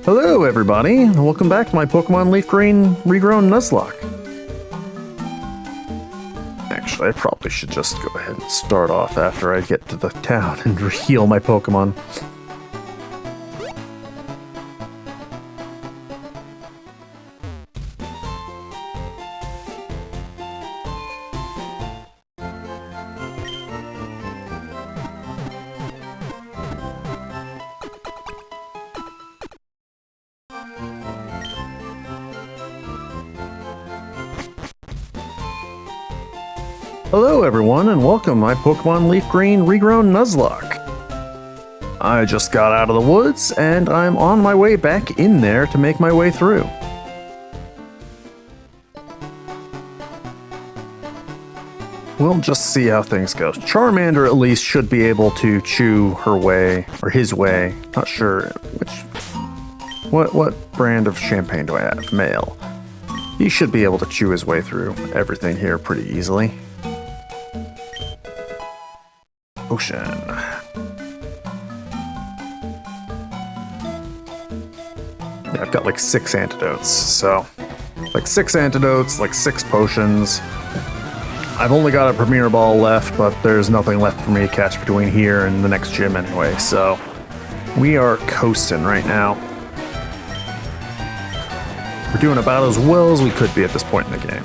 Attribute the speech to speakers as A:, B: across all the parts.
A: Hello everybody, and welcome back to my Pokemon Leaf Green Regrown Nuzlocke. Actually, I probably should just go ahead and start off after I get to the town and heal my Pokemon. Hello everyone, and welcome to my Pokemon Leaf Green Regrown Nuzlocke. I just got out of the woods, and I'm on my way back in there to make my way through. We'll just see how things go. Charmander at least should be able to chew her way, or his way. Not sure which... What brand of champagne do I have? Male. He should be able to chew his way through everything here pretty easily. Ocean. Yeah, I've got like 6 antidotes, so... Like 6 antidotes, like 6 potions. I've only got a Premier Ball left, but there's nothing left for me to catch between here and the next gym anyway, so... We are coasting right now. We're doing about as well as we could be at this point in the game.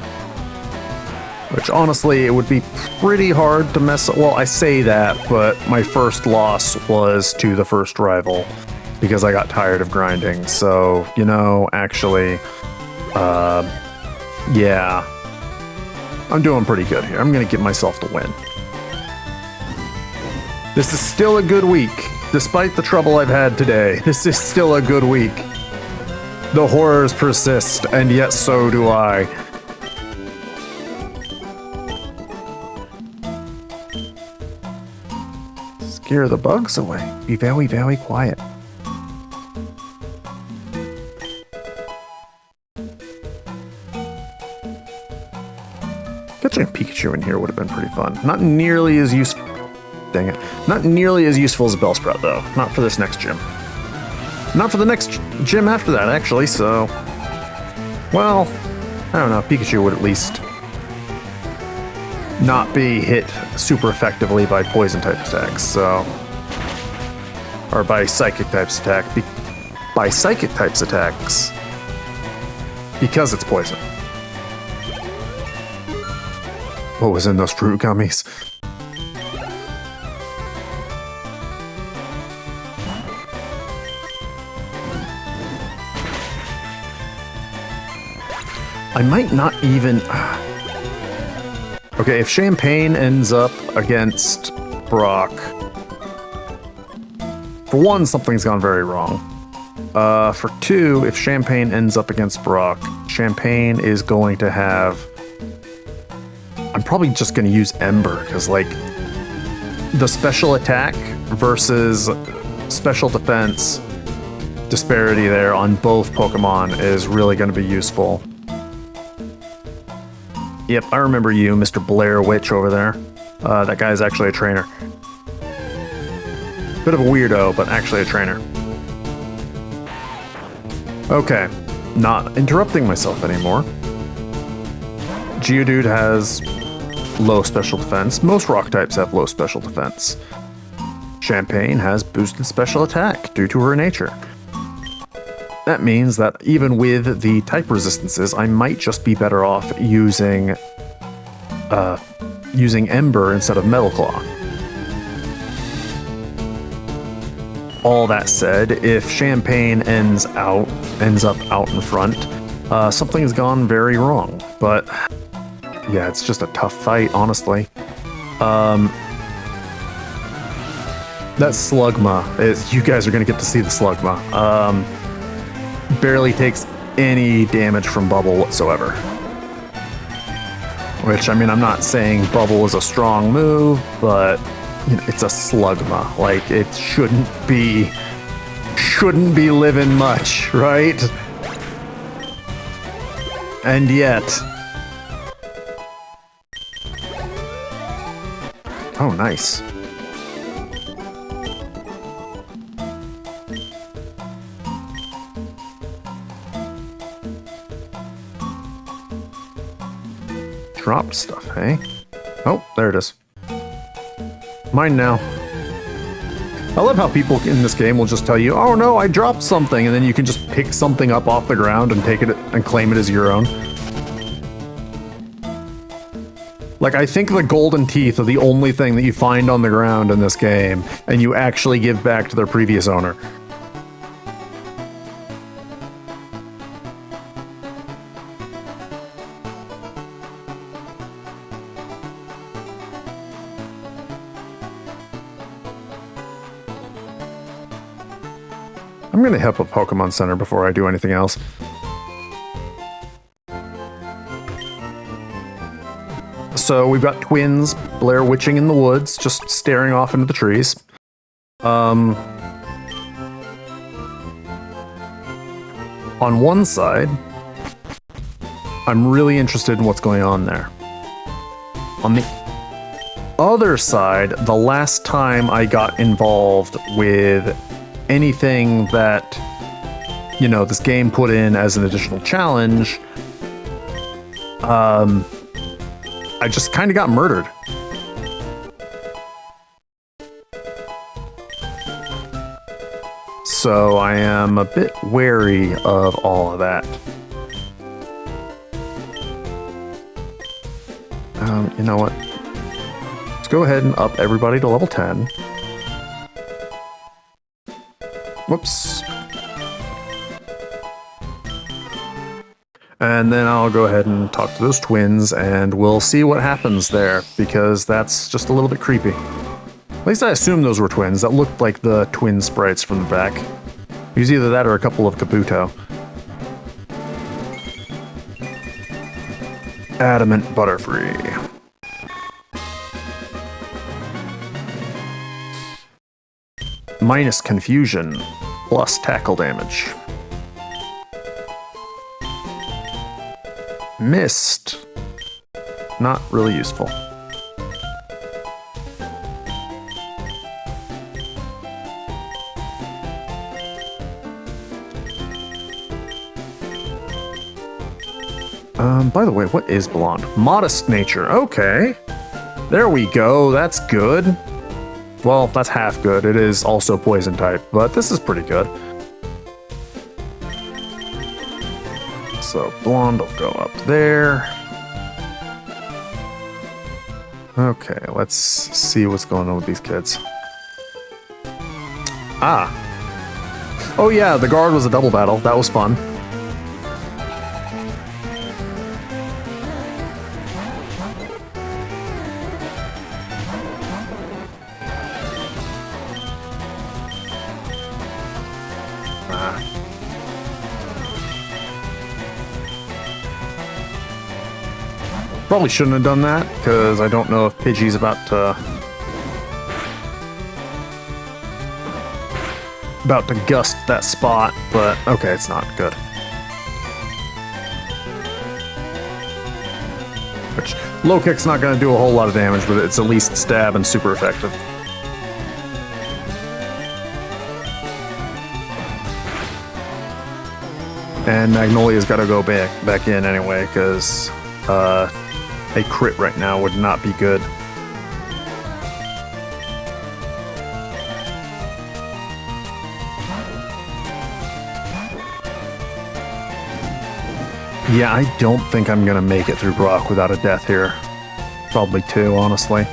A: Which, honestly, it would be pretty hard to mess up. Well, I say that, but my first loss was to the first rival because I got tired of grinding. So, you know, actually, yeah. I'm doing pretty good here. I'm going to give myself the win. This is still a good week. Despite the trouble I've had today, this is still a good week. The horrors persist, and yet so do I. Scare the bugs away. Be very, very quiet. Catching a Pikachu in here would have been pretty fun. Not nearly as useful. Dang it. Not nearly as useful as a Bellsprout, though. Not for this next gym. Not for the next gym after that, actually, so... Well, I don't know. Pikachu would at least not be hit super effectively by poison type attacks, so... Or by psychic types by psychic types attacks. Because it's poison. What was in those fruit gummies? I might not even... Okay, if Champagne ends up against Brock... For 1, something's gone very wrong. For 2, if Champagne ends up against Brock, Champagne is going to have... I'm probably just going to use Ember, because, like, the special attack versus special defense disparity there on both Pokemon is really going to be useful. Yep, I remember you, Mr. Blair Witch over there. That guy's actually a trainer. Bit of a weirdo, but actually a trainer. Okay, not interrupting myself anymore. Geodude has low special defense. Most rock types have low special defense. Champagne has boosted special attack due to her nature. That means that even with the type resistances, I might just be better off using Ember instead of Metal Claw. All that said, if Champagne ends up out in front, something's gone very wrong. But yeah, it's just a tough fight, honestly. That Slugma, you guys are gonna get to see the Slugma. Barely takes any damage from Bubble whatsoever. Which, I mean, I'm not saying Bubble is a strong move, but you know, it's a Slugma. Like, it shouldn't be living much, right? And yet... Oh, nice. dropped stuff, hey? Oh, there it is. Mine now. I love how people in this game will just tell you, oh no, I dropped something, and then you can just pick something up off the ground and take it and claim it as your own. Like, I think the golden teeth are the only thing that you find on the ground in this game, and you actually give back to their previous owner. I'm gonna hit up a Pokemon Center before I do anything else. So we've got twins Blair Witching in the woods, just staring off into the trees. On one side, I'm really interested in what's going on there. On the other side, the last time I got involved with anything that, you know, this game put in as an additional challenge, I just kind of got murdered. So I am a bit wary of all of that. You know what? Let's go ahead and up everybody to level 10. Whoops. And then I'll go ahead and talk to those twins, and we'll see what happens there, because that's just a little bit creepy. At least I assume those were twins. That looked like the twin sprites from the back. It was either that or a couple of Kabuto. Adamant Butterfree. Minus confusion, plus tackle damage. Missed. Not really useful. By the way, what is blonde? Modest nature. Okay. There we go. That's good. Well, that's half good. It is also poison type, but this is pretty good. So blonde will go up there. Okay, let's see what's going on with these kids. Ah. Oh yeah, the guard was a double battle. That was fun. Probably shouldn't have done that, because I don't know if Pidgey's about to gust that spot, but okay, it's not good. Which, low kick's not going to do a whole lot of damage, but it's at least stab and super effective. And Magnolia's got to go back in anyway, because a crit right now would not be good. Yeah, I don't think I'm gonna make it through Brock without a death here. Probably two, honestly.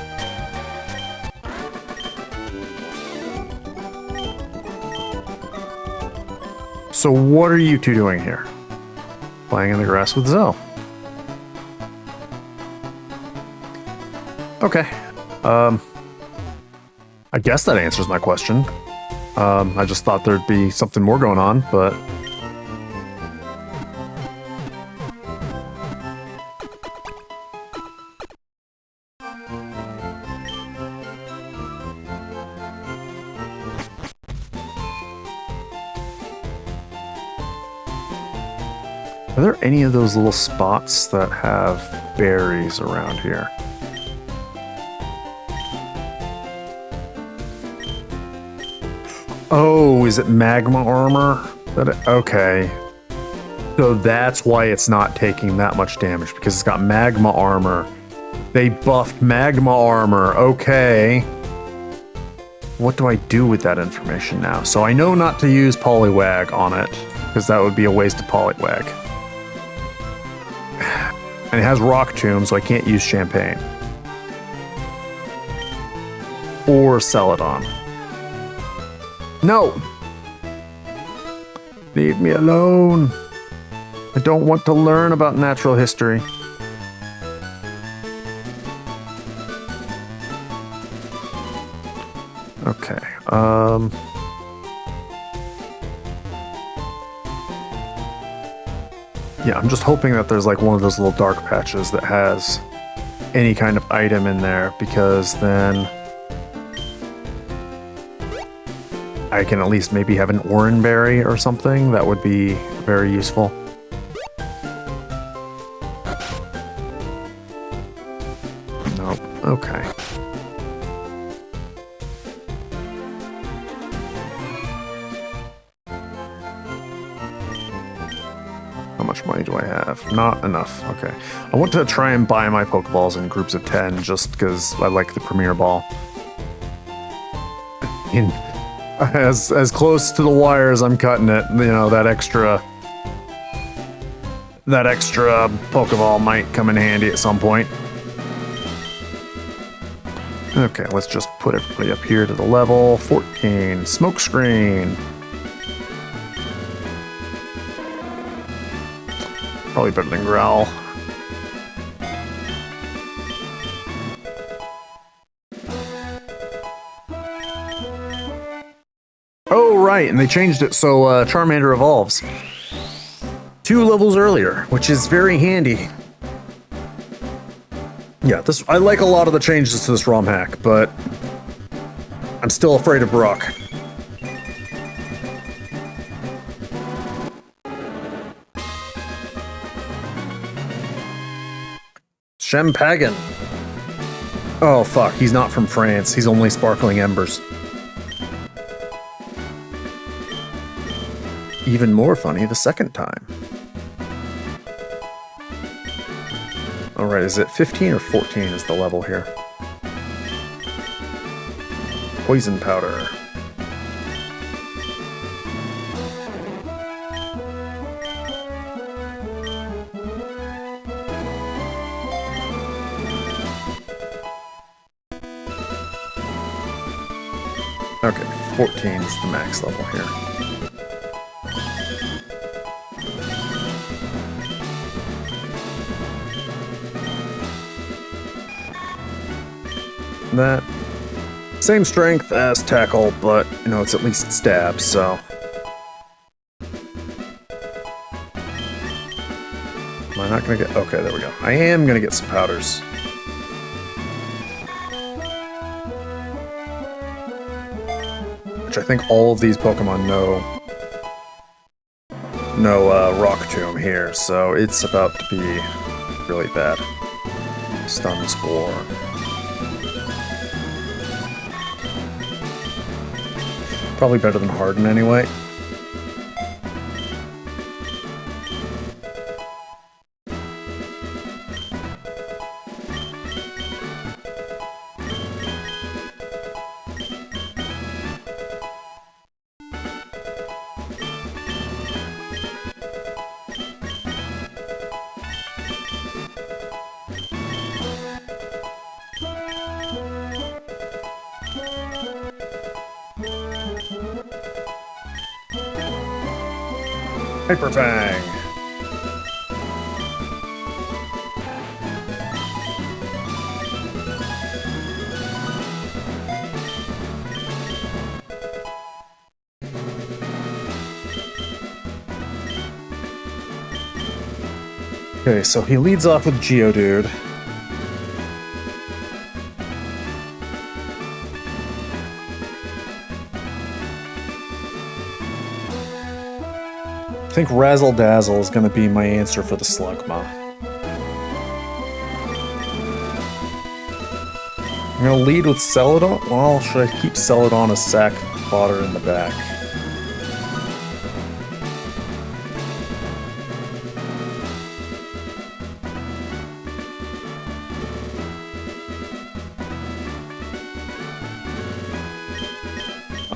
A: So what are you two doing here? Playing in the grass with Zoe. Okay. I guess that answers my question. I just thought there'd be something more going on, but... Are there any of those little spots that have berries around here? Oh, is it magma armor? Okay. So that's why it's not taking that much damage, because it's got magma armor. They buffed magma armor. Okay. What do I do with that information now? So I know not to use Poliwag on it, because that would be a waste of Poliwag. And it has Rock Tomb, so I can't use Champagne. Or Celadon. No! Leave me alone. I don't want to learn about natural history. Okay, yeah, I'm just hoping that there's like one of those little dark patches that has any kind of item in there, because then I can at least maybe have an Oranberry or something. That would be very useful. Nope. Okay. How much money do I have? Not enough. Okay. I want to try and buy my Pokeballs in groups of 10 just because I like the Premier Ball. As close to the wire as I'm cutting it, you know, that extra Pokeball might come in handy at some point. Okay, let's just put everybody up here to the level. 14. Smokescreen. Probably better than Growl. Oh, right, and they changed it so Charmander evolves 2 levels earlier, which is very handy. Yeah, I like a lot of the changes to this ROM hack, but I'm still afraid of Brock. Shempagan. Oh fuck, he's not from France. He's only Sparkling Embers. Even more funny the second time. Alright, is it 15 or 14 is the level here? Poison Powder. Okay, 14 is the max level here. That same strength as tackle, but you know, it's at least stab, so am I not gonna get okay, there we go. I am gonna get some powders. Which I think all of these Pokemon know Rock Tomb here, so it's about to be really bad. Stun Spore. Probably better than Harden anyway. Hyper Fang. Okay, so he leads off with Geodude. I think Razzle Dazzle is going to be my answer for the Slugma. I'm going to lead with Celadon. Well, should I keep Celadon as sack fodder in the back?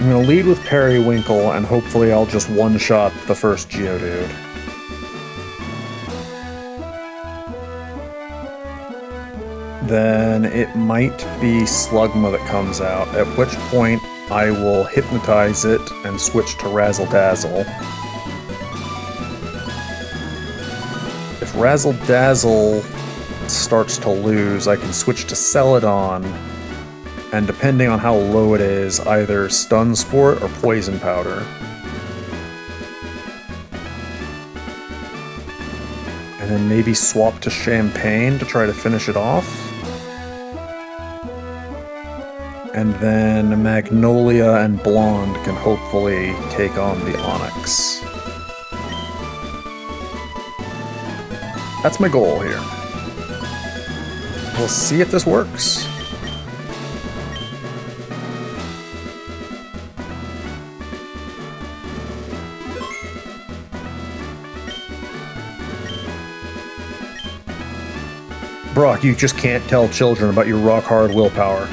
A: I'm gonna lead with Periwinkle, and hopefully I'll just one-shot the first Geodude. Then it might be Slugma that comes out, at which point I will hypnotize it and switch to Razzle Dazzle. If Razzle Dazzle starts to lose, I can switch to Celadon, and depending on how low it is, either Stun Sport or Poison Powder. And then maybe swap to Champagne to try to finish it off. And then Magnolia and Blonde can hopefully take on the Onix. That's my goal here. We'll see if this works. Brock, you just can't tell children about your rock-hard willpower.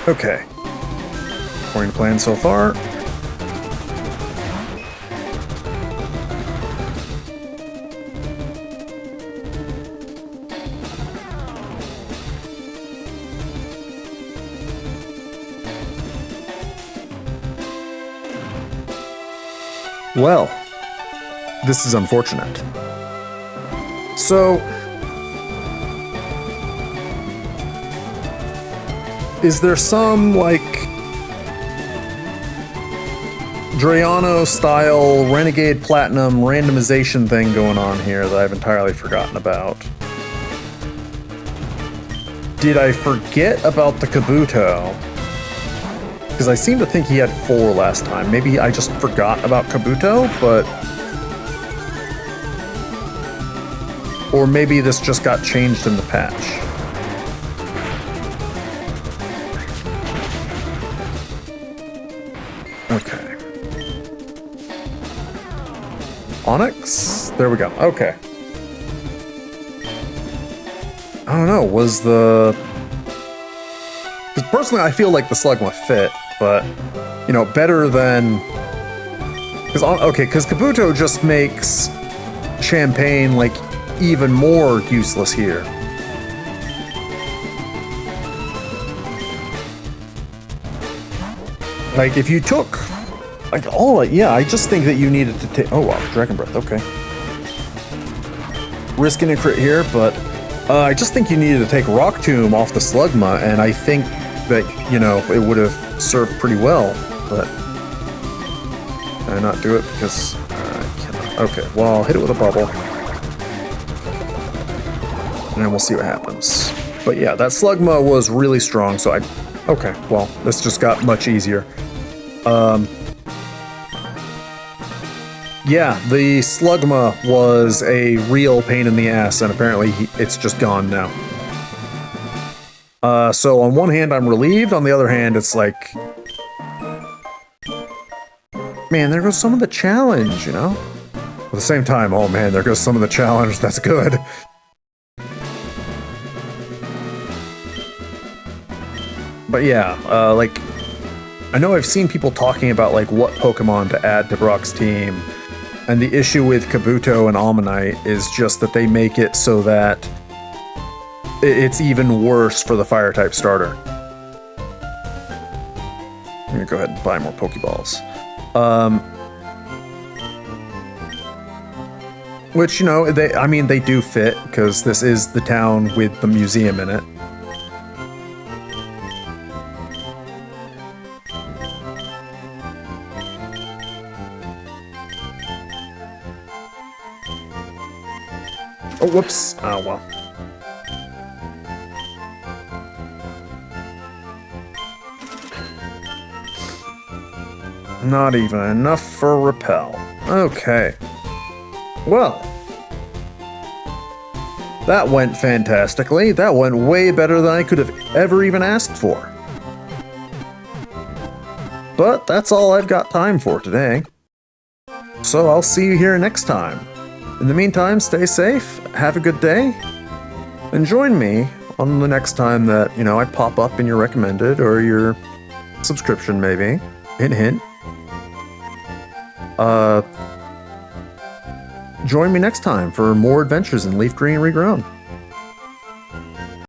A: Okay. According to plan so far. Well, this is unfortunate. So, is there some, like, Drayano-style Renegade Platinum randomization thing going on here that I've entirely forgotten about? Did I forget about the Kabuto? Because I seem to think he had 4 last time. Maybe I just forgot about Kabuto, but... Or maybe this just got changed in the patch. Okay. Onix? There we go. Okay. I don't know, was the... Because personally, I feel like the Slugma fit, but, you know, better than... Because Kabuto just makes Champagne, like, even more useless here. Like, if you took... Like, I just think that you needed to take... Oh, wow, Dragon Breath, okay. Risking a crit here, but... I just think you needed to take Rock Tomb off the Slugma, and I think that, you know, it would have served pretty well, but... Can I not do it because I cannot? Okay, well, I'll hit it with a bubble. And then we'll see what happens. But yeah, that Slugma was really strong, so okay, well, this just got much easier. Yeah, the Slugma was a real pain in the ass, and apparently it's just gone now. So on one hand, I'm relieved. On the other hand, it's like... Man, there goes some of the challenge, you know? At the same time, oh man, there goes some of the challenge. That's good. But yeah, like... I know I've seen people talking about, like, what Pokemon to add to Brock's team. And the issue with Kabuto and Ammonite is just that they make it so that it's even worse for the Fire-type starter. I'm gonna go ahead and buy more Pokeballs. Which, you know, they do fit, because this is the town with the museum in it. Oh, whoops. Oh, well. Not even enough for Repel. Okay. Well, That went fantastically. That went way better than I could have ever even asked for. But that's all I've got time for today. So I'll see you here next time. In the meantime, stay safe, have a good day, and join me on the next time that, I pop up in your recommended or your subscription maybe. Hint, hint. Join me next time for more adventures in Leaf Green Regrown.